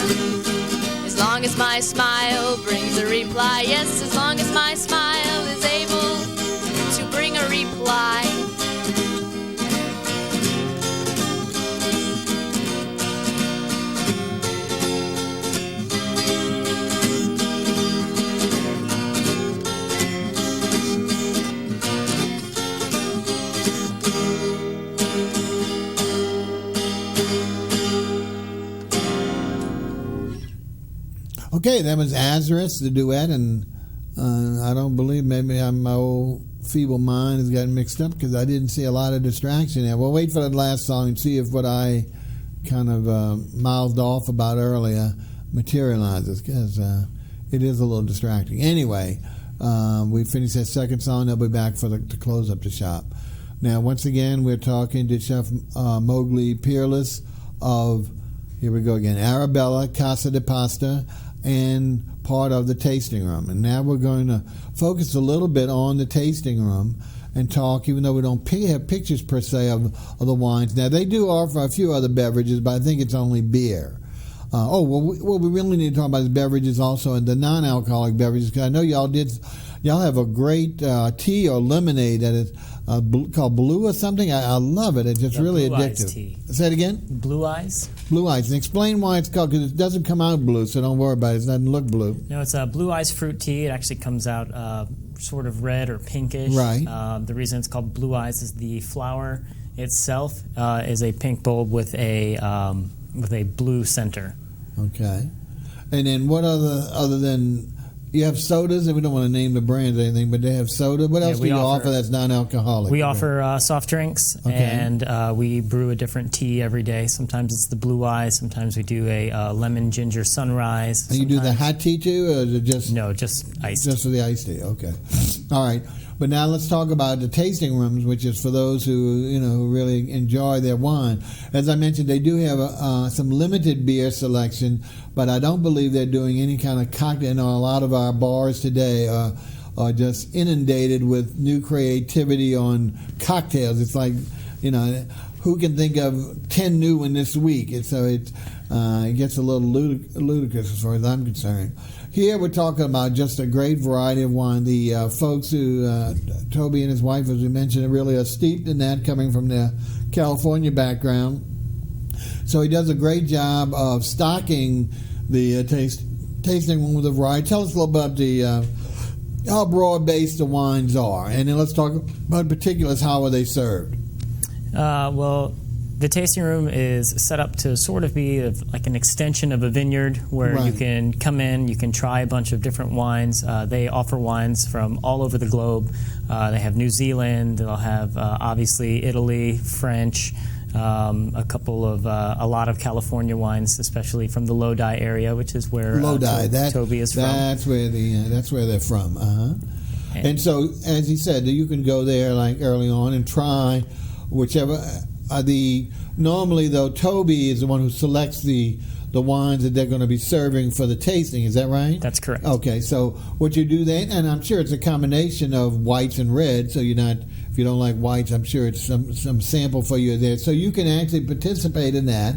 As long as my smile brings a reply. Yes, as long as my smile is able to bring a reply. Okay, that was Azarus, the duet, and I don't believe, maybe my old feeble mind has gotten mixed up because I didn't see a lot of distraction there. We'll wait for that last song and see if what I kind of mouthed off about earlier materializes, because it is a little distracting. Anyway, we finished that second song. They'll be back to close up the shop. Now, once again, we're talking to Chef MOWGLI Peerless of, here we go again, Arabella, Casa de Pasta, and part of the tasting room. And now we're going to focus a little bit on the tasting room and talk, even though we don't have pictures per se of the wines. Now, they do offer a few other beverages, but I think it's only beer. We really need to talk about the beverages also, and the non-alcoholic beverages, because I know y'all have a great tea or lemonade that is called Blue or something. I love it. It's just really Blue addictive. Eyes tea. Say it again? Blue Eyes. Blue Eyes. And explain why it's called, because it doesn't come out blue, so don't worry about it. It doesn't look blue. No, it's a Blue Eyes fruit tea. It actually comes out sort of red or pinkish. Right. The reason it's called Blue Eyes is the flower itself is a pink bulb with a blue center. Okay. And then what other than, you have sodas, and we don't want to name the brands or anything, but they have soda. What else do you offer that's non-alcoholic? We offer soft drinks, and we brew a different tea every day. Sometimes it's the Blue Eyes. Sometimes we do a lemon ginger sunrise. And you do the hot tea too, or is it just... No, just iced. Just for the iced tea, okay. All right. But now let's talk about the tasting rooms, which is for those who really enjoy their wine. As I mentioned, they do have some limited beer selection, but I don't believe they're doing any kind of cocktail. A lot of our bars today are just inundated with new creativity on cocktails. It's like, who can think of 10 new ones this week? And so it gets a little ludicrous as far as I'm concerned. Here we're talking about just a great variety of wine. The folks who, Toby and his wife, as we mentioned, really are steeped in that, coming from their California background. So he does a great job of stocking the tasting room with a variety. Tell us a little about how broad-based the wines are. And then let's talk about particulars. How are they served? Well, The tasting room is set up to sort of be like an extension of a vineyard where you can come in, you can try a bunch of different wines. They offer wines from all over the globe. They have New Zealand, they'll have obviously Italy, French, a lot of California wines, especially from the Lodi area, which is where Toby is from. That's where they're from. And so, as he said, you can go there like early on and try whichever. Normally, though, Toby is the one who selects the wines that they're going to be serving for the tasting. Is that right? That's correct. Okay, so what you do then, and I'm sure it's a combination of whites and reds. So if you don't like whites, I'm sure it's some sample for you there. So you can actually participate in that,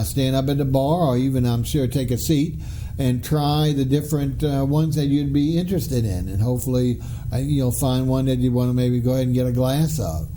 stand up at the bar, or even I'm sure take a seat and try the different ones that you'd be interested in, and hopefully you'll find one that you want to maybe go ahead and get a glass of.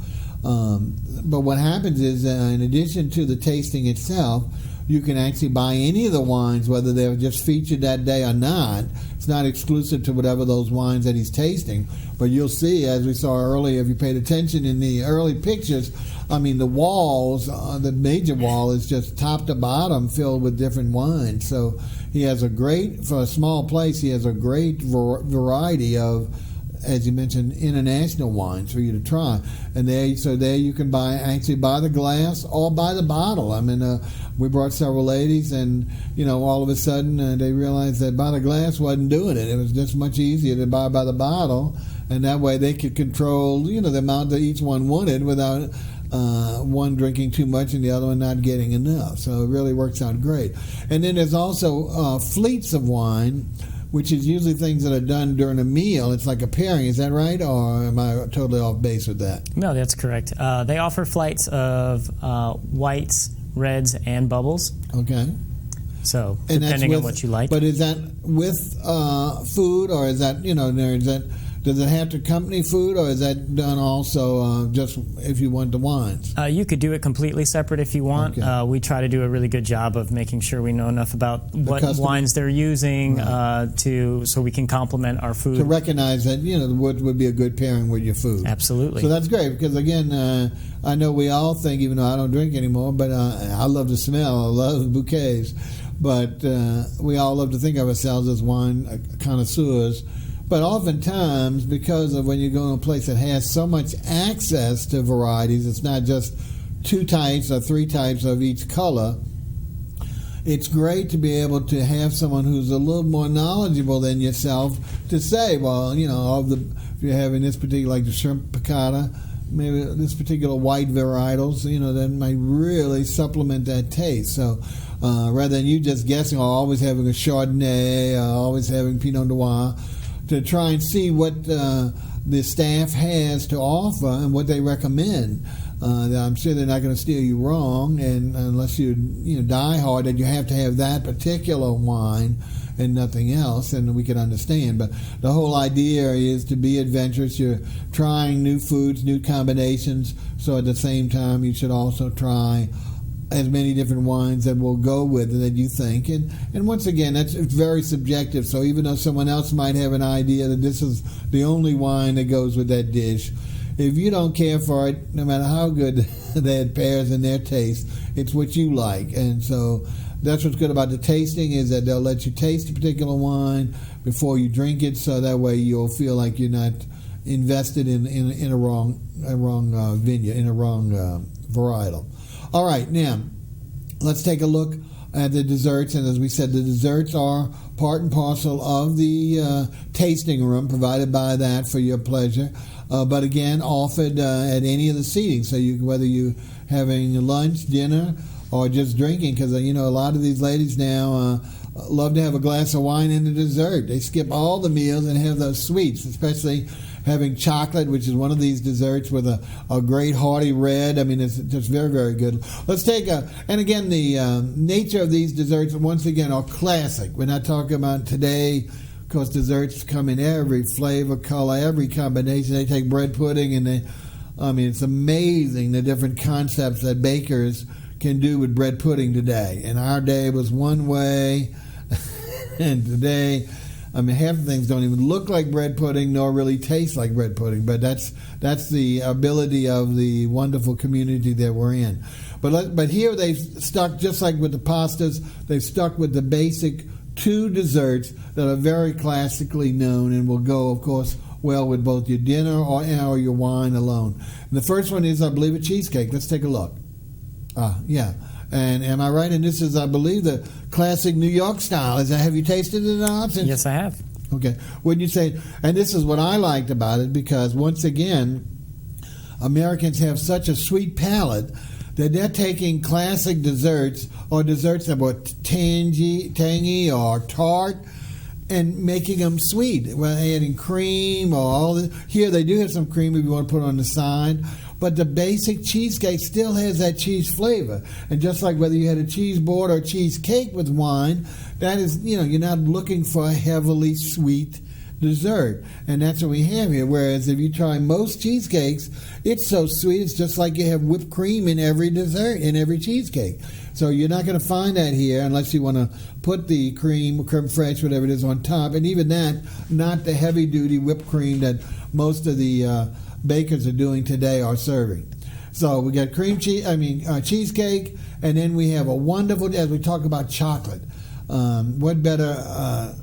But what happens is, in addition to the tasting itself, you can actually buy any of the wines, whether they're just featured that day or not. It's not exclusive to whatever those wines that he's tasting. But you'll see, as we saw earlier, if you paid attention in the early pictures, the walls, the major wall is just top to bottom filled with different wines. So he has for a small place, he has a great variety of, as you mentioned, international wines for you to try. And there you can buy the glass or buy the bottle. We brought several ladies, and all of a sudden they realized that by the glass wasn't doing it. It was just much easier to buy by the bottle, and that way they could control the amount that each one wanted without one drinking too much and the other one not getting enough. So it really works out great. And then there's also fleets of wine, which is usually things that are done during a meal. It's like a pairing. Is that right, or am I totally off base with that? No, that's correct. They offer flights of whites, reds, and bubbles. Okay. So depending on what you like. But is that with food, or is that does it have to accompany food, or is that done also just if you want the wines? You could do it completely separate if you want. Okay. We try to do a really good job of making sure we know enough about what wines they're using so we can complement our food. To recognize that what would be a good pairing with your food. Absolutely. So that's great, because again, I know we all think, even though I don't drink anymore, but I love the smell. I love bouquets. But we all love to think of ourselves as wine connoisseurs. But oftentimes, because of when you go to a place that has so much access to varieties, it's not just 2 types or 3 types of each color. It's great to be able to have someone who's a little more knowledgeable than yourself to say, well, if you're having this particular, like the shrimp piccata, maybe this particular white varietals, that might really supplement that taste. So rather than you just guessing, or always having a Chardonnay, or always having Pinot Noir, to try and see what the staff has to offer and what they recommend. I'm sure they're not going to steer you wrong, and unless you die hard that you have to have that particular wine and nothing else, and we can understand. But the whole idea is to be adventurous. You're trying new foods, new combinations, so at the same time you should also try as many different wines that will go with it that you think. And once again, it's very subjective. So even though someone else might have an idea that this is the only wine that goes with that dish, if you don't care for it, no matter how good that pairs in their taste, it's what you like. And so that's what's good about the tasting, is that they'll let you taste a particular wine before you drink it, so that way you'll feel like you're not invested in a wrong vineyard, in a wrong varietal. All right, now let's take a look at the desserts. And as we said, the desserts are part and parcel of the tasting room, provided by that for your pleasure. But again, offered at any of the seating. So whether you're having lunch, dinner, or just drinking, because a lot of these ladies now love to have a glass of wine and a dessert. They skip all the meals and have those sweets, especially having chocolate, which is one of these desserts with a great hearty red. It's just very, very good. Let's take and again, the nature of these desserts, once again, are classic. We're not talking about today, because desserts come in every flavor, color, every combination. They take bread pudding, and it's amazing the different concepts that bakers can do with bread pudding today. In our day, it was one way, and today I mean, half the things don't even look like bread pudding nor really taste like bread pudding. But that's the ability of the wonderful community that we're in. But here they've stuck, just like with the pastas, they've stuck with the basic 2 desserts that are very classically known and will go, of course, well with both your dinner or your wine alone. And the first one is, I believe, a cheesecake. Let's take a look. Yeah. And am I right? And this is, I believe, the classic New York style. Have you tasted it, Austin? Yes, I have. Okay. Wouldn't you say? And this is what I liked about it, because once again, Americans have such a sweet palate that they're taking classic desserts or desserts that were tangy or tart and making them sweet. Well, adding cream or all this. Here they do have some cream if you want to put it on the side. But the basic cheesecake still has that cheese flavor. And just like whether you had a cheese board or a cheesecake with wine, that is, you're not looking for a heavily sweet dessert. And that's what we have here. Whereas if you try most cheesecakes, it's so sweet, it's just like you have whipped cream in every dessert, in every cheesecake. So you're not going to find that here unless you want to put the creme fraiche, whatever it is, on top. And even that, not the heavy-duty whipped cream that most of the bakers are doing today are serving. So we got cheesecake, and then we have a wonderful, as we talk about chocolate. What better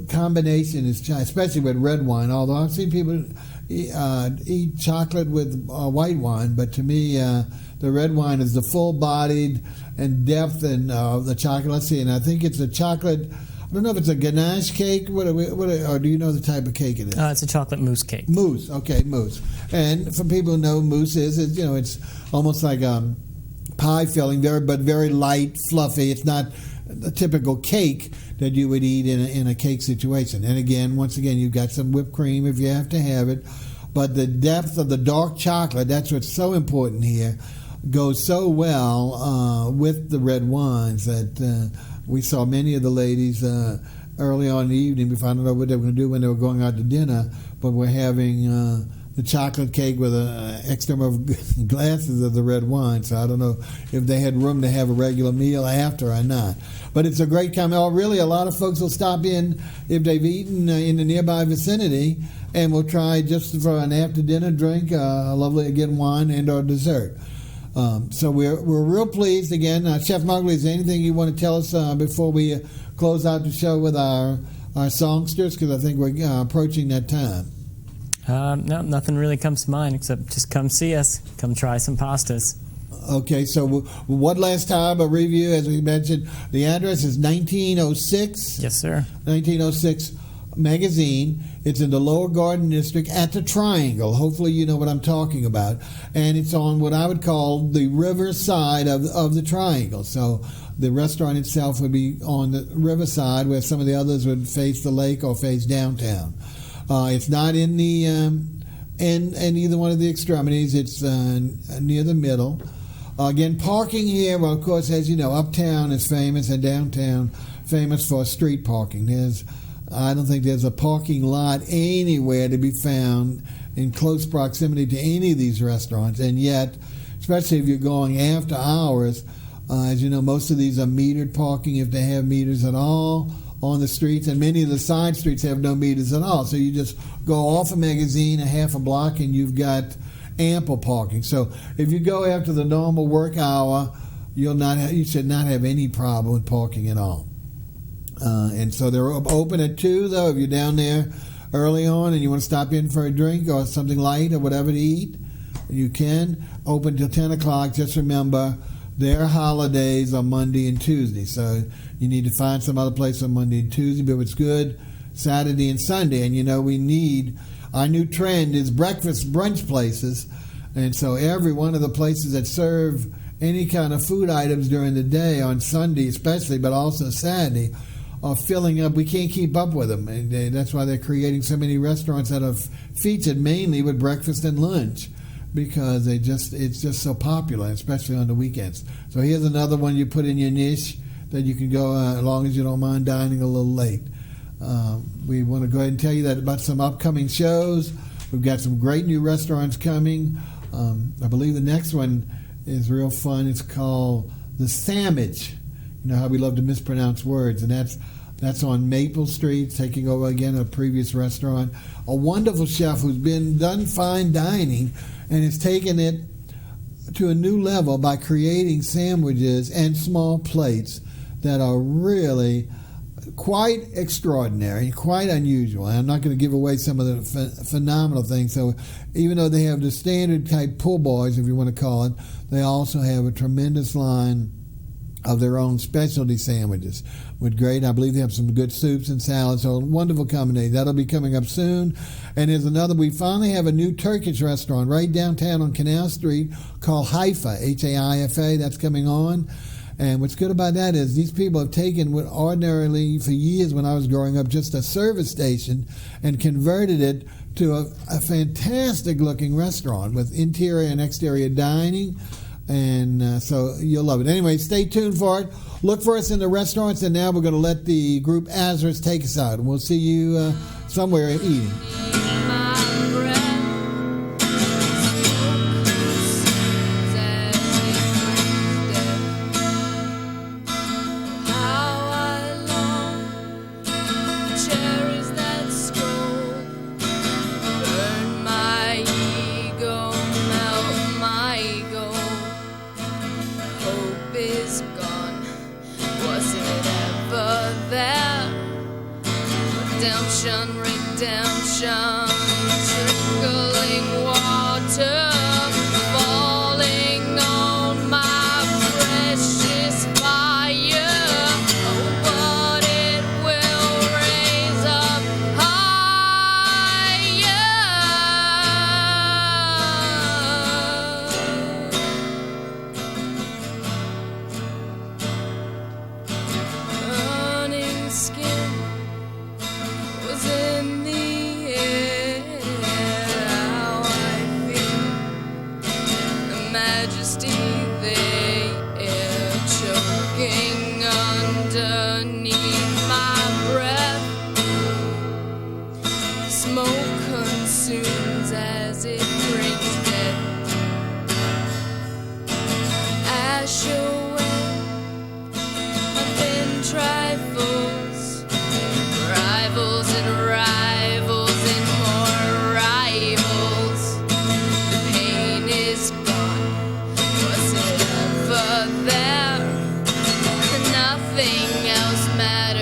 combination is, especially with red wine, although I've seen people eat chocolate with white wine, but to me the red wine is the full-bodied and depth and the chocolate. Let's see, and I think it's a chocolate, I don't know if it's a ganache cake, or do you know the type of cake it is? It's a chocolate mousse cake. Mousse, okay, mousse. And for people who know mousse it's almost like pie filling, but very light, fluffy. It's not the typical cake that you would eat in a cake situation. And once again, you've got some whipped cream if you have to have it. But the depth of the dark chocolate, that's what's so important here, goes so well with the red wines that we saw many of the ladies early on in the evening, before, I don't know what they were going to do when they were going out to dinner, but we're having the chocolate cake with an extra of glasses of the red wine. So I don't know if they had room to have a regular meal after or not. But it's a great comment. Really, a lot of folks will stop in if they've eaten in the nearby vicinity, and will try just for an after-dinner drink, a lovely, again, wine and or dessert. So we're real pleased. Again, Chef MOWGLI, is there anything you want to tell us before we close out the show with our songsters? Because I think we're approaching that time. No, nothing really comes to mind except just come see us. Come try some pastas. Okay, so one last time, a review, as we mentioned. The address is 1906. Yes, sir. 1906 Magazine. It's in the Lower Garden District at the Triangle. Hopefully you know what I'm talking about. And it's on what I would call the river side of the Triangle. So the restaurant itself would be on the riverside, where some of the others would face the lake or face downtown. It's not in the in either one of the extremities. It's near the middle. Again, parking here, well, of course, as you know, Uptown is famous and downtown famous for street parking. I don't think there's a parking lot anywhere to be found in close proximity to any of these restaurants. And yet, especially if you're going after hours, as you know, most of these are metered parking, if they have meters at all, on the streets, and many of the side streets have no meters at all. So you just go off a Magazine a half a block and you've got ample parking. So if you go after the normal work hour, you should not have any problem with parking at all. And so they're open at 2, though. If you're down there early on and you want to stop in for a drink or something light or whatever to eat, you can. Open till 10 o'clock. Just remember, their holidays are Monday and Tuesday, so you need to find some other place on Monday and Tuesday, but it's good Saturday and Sunday. And we need, our new trend is breakfast brunch places, and so every one of the places that serve any kind of food items during the day, on Sunday especially, but also Saturday, are filling up. We can't keep up with them, and that's why they're creating so many restaurants that are featured mainly with breakfast and lunch, because it's just so popular, especially on the weekends. So here's another one you put in your niche that you can go as long as you don't mind dining a little late. We want to go ahead and tell you that about some upcoming shows. We've got some great new restaurants coming. I believe the next one is real fun. It's called the Sandwich. You know how we love to mispronounce words, and that's That's on Maple Street, taking over again a previous restaurant. A wonderful chef who's done fine dining and has taken it to a new level by creating sandwiches and small plates that are really quite extraordinary, quite unusual. And I'm not going to give away some of the phenomenal things. So even though they have the standard type pull boys, if you want to call it, they also have a tremendous line of their own specialty sandwiches with great, I believe they have some good soups and salads, so a wonderful combination. That'll be coming up soon. And there's another, we finally have a new Turkish restaurant right downtown on Canal Street called Haifa, H-A-I-F-A, that's coming on. And what's good about that is these people have taken what ordinarily for years when I was growing up just a service station and converted it to a fantastic looking restaurant with interior and exterior dining. And so you'll love it. Anyway, stay tuned for it. Look for us in the restaurants, and now we're going to let the group Azras take us out. And we'll see you somewhere eating. Redemption, trickling water, falling on my precious fire. Oh, but it will raise up higher. Burning skin was in the air. How I feel the majesty there, choking underneath my breath. Smoke consumes as it brings death. Ash away, thin trifles. Rivals and rivals and more rivals. The pain is gone. Was it ever there? Nothing else matters.